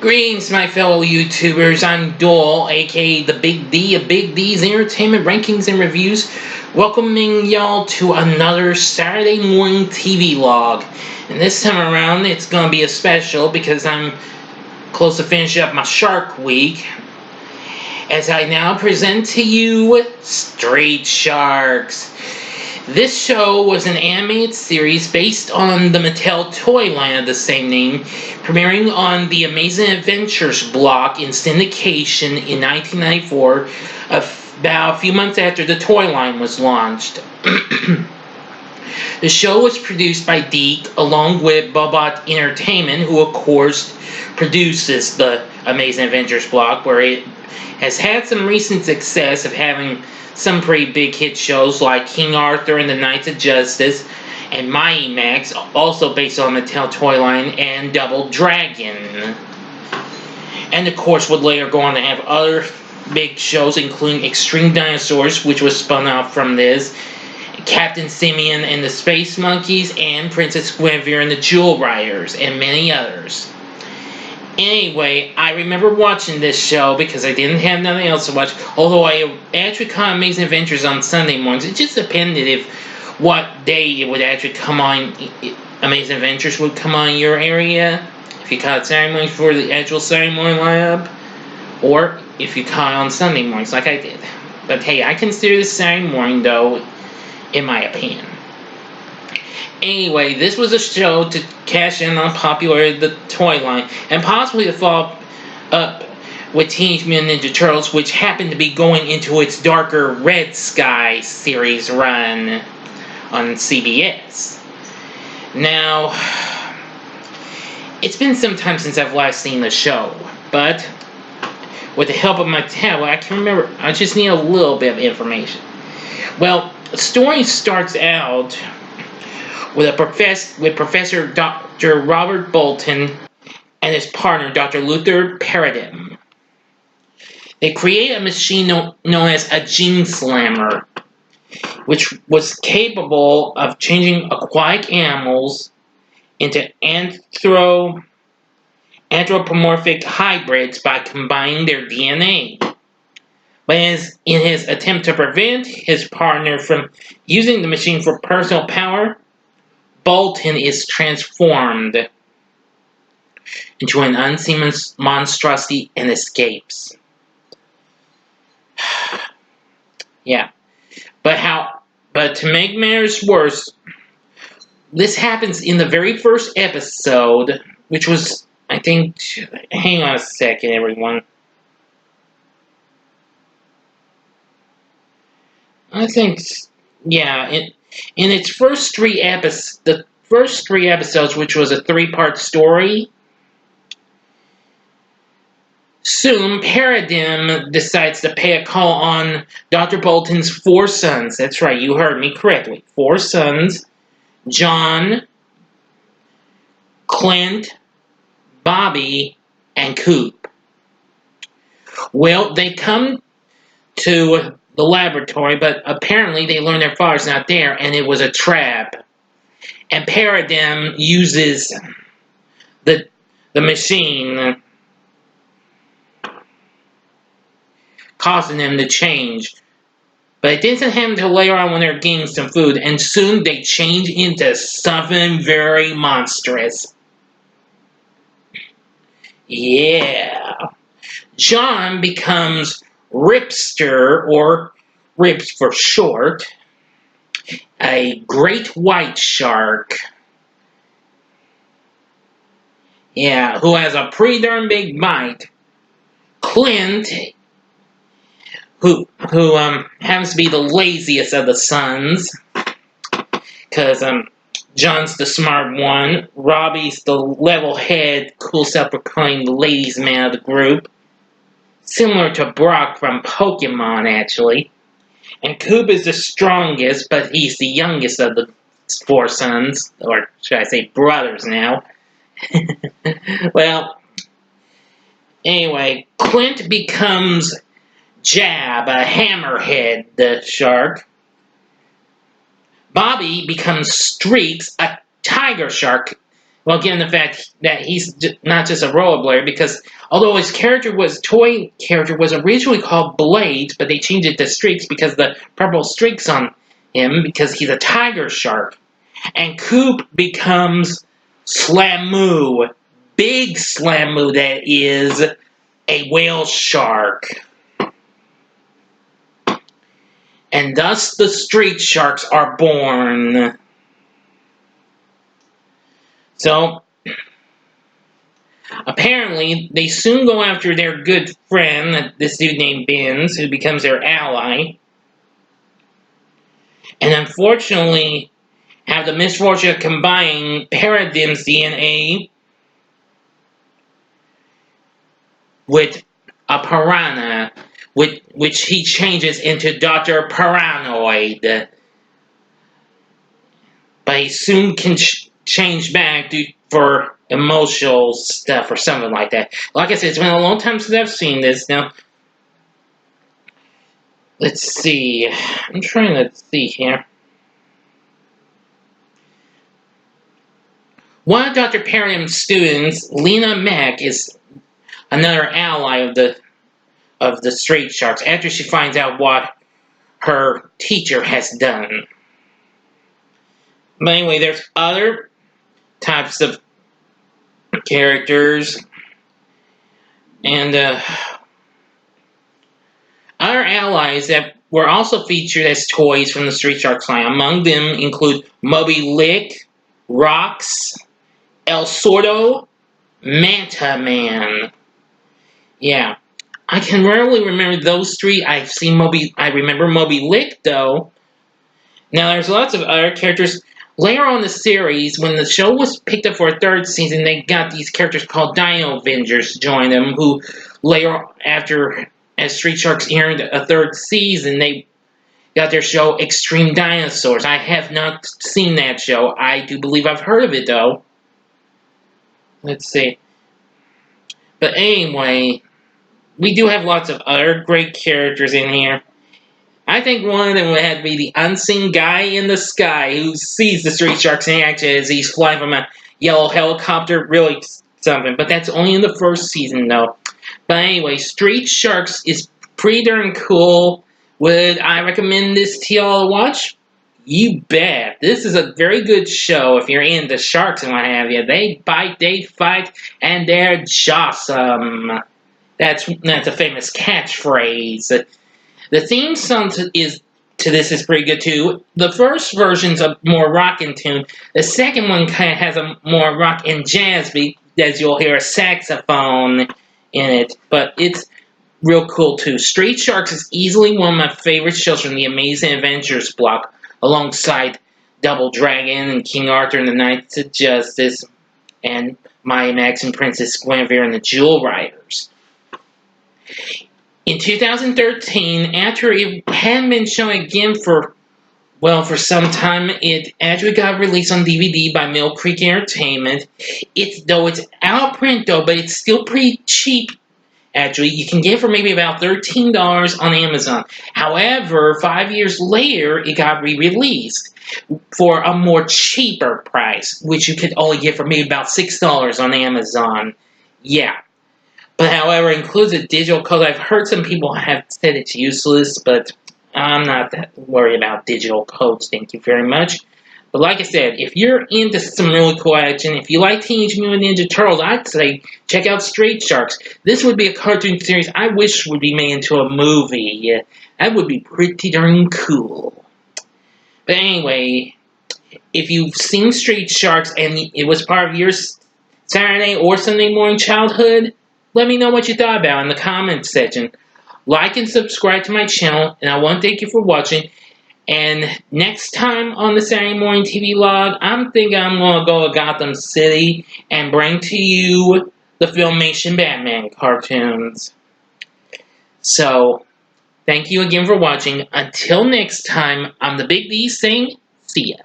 Greetings, my fellow YouTubers. I'm Doyle, aka the Big D of Big D's Entertainment Rankings and Reviews, welcoming y'all to another Saturday Morning TVLog. And this time around, it's gonna be a special because I'm close to finish up my Shark Week, as I now present to you Street Sharks. This show was an animated series based on the Mattel toy line of the same name, premiering on the Amazin Adventures block in syndication in 1994, about a few months after the toy line was launched. The show was produced by Deke along with Bobot Entertainment, who of course produces the Amazin Adventures block, where it has had some recent success of having some pretty big hit shows like King Arthur and the Knights of Justice, and Mighty Max, also based on the Mattel toy line, and Double Dragon. And of course would later go on to have other big shows, including Extreme Dinosaurs, which was spun out from this, Captain Simeon and the Space Monkeys, and Princess Guinevere and the Jewel Riders, and many others. Anyway, I remember watching this show because I didn't have nothing else to watch, although I actually caught Amazin Adventures on Sunday mornings. It just depended if what day it would actually come on, Amazin Adventures would come on in your area, if you caught it Saturday mornings for the actual Saturday morning lineup, or if you caught it on Sunday mornings like I did. But hey, I consider this Saturday morning though, in my opinion. Anyway, this was a show to cash in on popularity of the toy line, and possibly to follow up with Teenage Mutant Ninja Turtles, which happened to be going into its darker Red Sky series run on CBS. Now, it's been some time since I've last seen the show, but with the help of my tablet, I can remember. I just need a little bit of information. Well, the story starts out with Professor Dr. Robert Bolton and his partner, Dr. Luther Paradigm. They create a machine known as a Gene Slammer, which was capable of changing aquatic animals into anthropomorphic hybrids by combining their DNA. But in his attempt to prevent his partner from using the machine for personal power, Bolton is transformed into an unseen monstrosity and escapes. Yeah. But to make matters worse, this happens in the very first episode, which was, I think, hang on a second, everyone. I think, yeah, in its first three episodes, the first three episodes, which was a three-part story, soon Paradigm decides to pay a call on Dr. Bolton's four sons. That's right, you heard me correctly. Four sons: John, Clint, Bobby, and Coop. Well, they come to the laboratory, but apparently they learn their father's not there, and it was a trap. And Paradigm uses the machine, causing them to change. But it doesn't happen until later on when they're getting some food, and soon they change into something very monstrous. Yeah. John becomes Ripster, or Ribs for short, a great white shark. Yeah, who has a pretty darn big bite. Clint, who happens to be the laziest of the sons, because John's the smart one. Robbie's the level-headed, cool, self-proclaimed ladies' man of the group, similar to Brock from Pokemon, actually. And Coop is the strongest, but he's the youngest of the four sons, or should I say brothers now. Well, anyway, Clint becomes Jab, a hammerhead, the shark. Bobby becomes Streaks, a tiger shark, Well, given the fact that he's not just a rollerblader, because although his toy character was originally called Blades, but they changed it to Streaks because the purple streaks on him because he's a tiger shark. And Coop becomes Slamoo, big Slamoo that is a whale shark. And thus the street sharks are born. So, apparently, they soon go after their good friend, this dude named Benz, who becomes their ally. And unfortunately, have the misfortune of combining Paradigm's DNA with a piranha, which he changes into Dr. Paranoid. But he soon can change back for emotional stuff or something like that. Like I said, it's been a long time since I've seen this. Now, let's see. I'm trying to see here. One of Dr. Paradigm's students, Lena Mack, is another ally of the Street Sharks after she finds out what her teacher has done. But anyway, there's other types of characters and other allies that were also featured as toys from the Street Sharks line. Among them include Moby Lick, Rox, El Sordo, Manta Man. Yeah, I can rarely remember those three. I remember Moby Lick though. Now there's lots of other characters. Later on in the series, when the show was picked up for a third season, they got these characters called Dino Avengers join them, who later, as Street Sharks earned a third season, they got their show Extreme Dinosaurs. I have not seen that show. I do believe I've heard of it, though. Let's see. But anyway, we do have lots of other great characters in here. I think one of them would have to be the unseen guy in the sky who sees the Street Sharks in action as he's flying from a yellow helicopter. Really something. But that's only in the first season, though. But anyway, Street Sharks is pretty darn cool. Would I recommend this to y'all to watch? You bet. This is a very good show if you're into sharks and what have you. They bite, they fight, and they're jawsome. That's a famous catchphrase. The theme song to this is pretty good too. The first version's a more rock in tune. The second one kind of has a more rock and jazz beat, as you'll hear a saxophone in it. But it's real cool too. Street Sharks is easily one of my favorite shows from the Amazin Adventures block, alongside Double Dragon and King Arthur and the Knights of Justice, and Maya Max and Princess Guinevere and the Jewel Riders. In 2013, after it hadn't been shown again for some time, it actually got released on DVD by Mill Creek Entertainment. It's out of print though, but it's still pretty cheap. Actually, you can get it for maybe about $13 on Amazon. However, 5 years later, it got re-released for a more cheaper price, which you could only get for maybe about $6 on Amazon. Yeah. But however, it includes a digital code. I've heard some people have said it's useless, but I'm not that worried about digital codes. Thank you very much. But like I said, if you're into some really cool action, if you like Teenage Mutant Ninja Turtles, I'd say check out Street Sharks. This would be a cartoon series I wish would be made into a movie. Yeah, that would be pretty darn cool. But anyway, if you've seen Street Sharks and it was part of your Saturday or Sunday morning childhood, let me know what you thought about it in the comments section. Like and subscribe to my channel, and I want to thank you for watching. And next time on the Saturday Morning TVLog, I'm thinking I'm going to go to Gotham City and bring to you the Filmation Batman cartoons. So, thank you again for watching. Until next time, I'm the Big D saying, see ya.